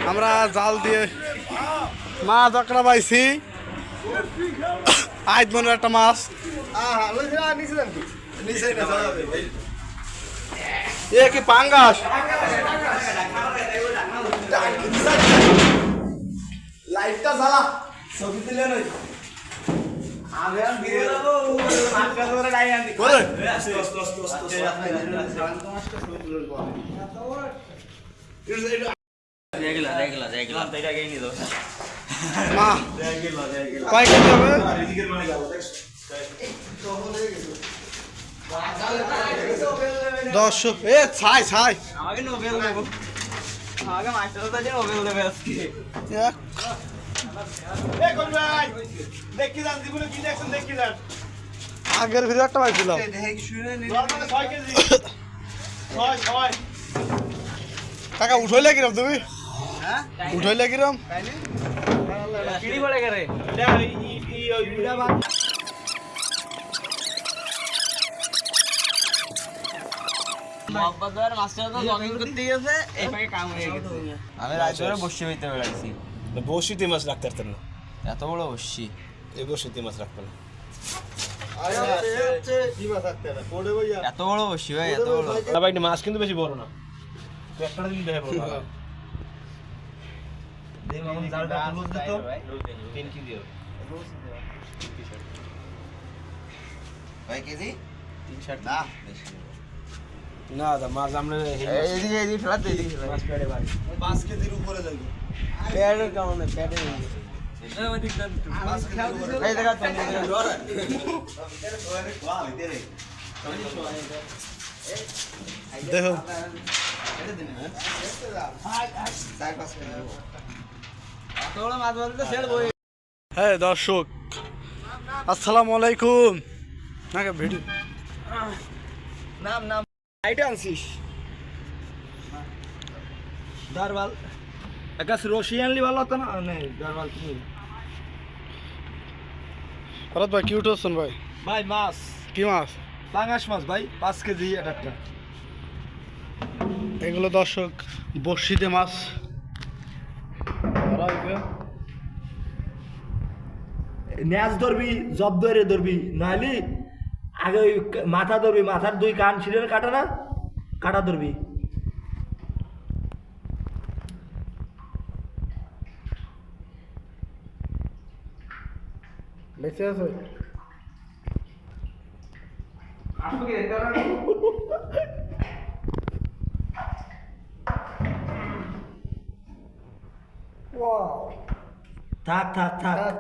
আমরা জাল দিয়ে মাছ একটা পাইছি, আজ মনের একটা মাছ। এ কি পাঙ্গাস? লাইটটা জ্বালা, ছবি তুলে নই। আমি আর ভিডিও দেবো, মাছটা ধরে ডাই আনতে করে রেগুলার এটা গেই নি তো মা কয় কেজি হবে? দশ। এ ছাই ছাই আমাকে নোবেল দেবো, আমাকে মাস্টার দাদা নোবেল দেবে আজকে। আগের ভিডিও একটা পাইছিলাম। কাকা উঠাইলে কিরম তুমি? উঠাইলে কিরম? কিড়ি পড়ে গেলে আমি রাজবারে বসে হইতে বেড়াইছি। বসিতে মাছ রাখতে পারতেন না, এত বড় বসছি, এই বসিতে মাছ রাখতেন না। এত বড় বসছি ভাই, এত বড়। ভাই মাছ কিন্তু বেশি বড় না, তো একটা দিন দেখে বড় না দা মাছ আমরা এদিকে এদিকে ফেলা দে, এদিকে মাছ পেড়ে ভাই 5 কেজির উপরে যাবে। প্যাডের কারণে প্যাডে এই দেখা তো দেখো মাছ বলতে ছেড়ে বই। হ্যাঁ দর্শক আসসালামু আলাইকুম। না ভিডিও নাম নাম আইটা আনছিস দারবাল একাস রশিয়ানলি ভালো হতো না, নেই দারবাল তুমি। ভরত ভাই কি উঠেছেন ভাই? ভাই মাছ কি মাছ? পাঙ্গাস মাছ ভাই, 5 কেজি একটা। এগুলো দর্শক বড়শিতে মাছ ধরা হইবে। ন্যাজ ধরবি, জব ধরে ধরবি, নাহলে আগে ওই মাথা ধরবি, মাথার 2 কান ছিঁড়ে কাটা না, কাটা ধরবি। বেঁচে আছে? থাক থাক থাক।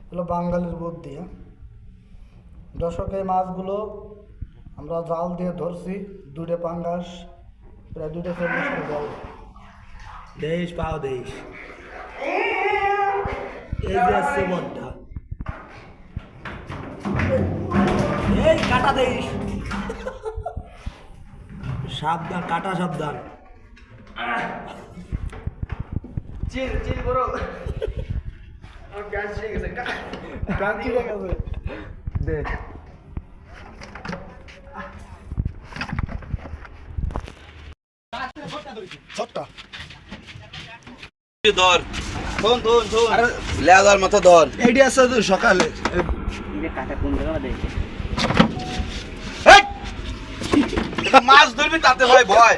হলো বাঙালির বুদ্ধি। দর্শক এই মাছগুলো আমরা জাল দিয়ে ধরছি, 2টা পাঙ্গাস, প্রায় 240 জাল। দেশ পাও দেশ, এই যে আসছে বড়টা, এই কাটা দেশ, সাবধান কাটা সাবধান। চিল চিল বড় আর গ্যাস হয়ে গেছে ক্রান্তি হয়ে গেছে। দে ছোট্টা ধর ধন ধন ধন আরে লেদার মতো ধর। এইটি আছে তো সকালে। এটা কাটা কোন জায়গা দেখে মাছ ধরবি তাতে ভাই ভয়,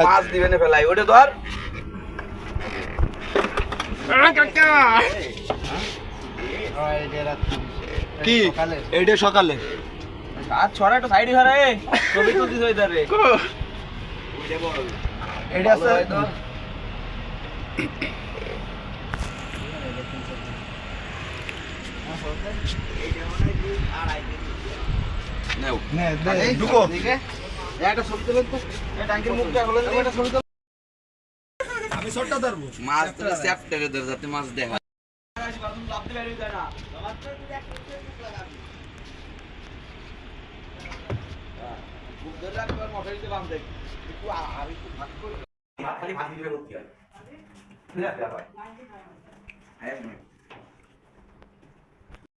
মাছ দিবে না ফেলাই ওটা ধর। কি এইটা সকালে আর ছড়া একটু সাইডে ধরে ছবি তুলছিস ওই ধারে এইটা আছে। নে দে ঢুকো। একটা ছবি তুলে তো ট্যাঙ্কির মুখটা হলো একটা ছবি তুলে। আমি শটটা ধরবো, মাছ তুলে চ্যাপ্টারে ধর যাতে মাছ দেখা। খালি ভাজি দিবে করতে হয়।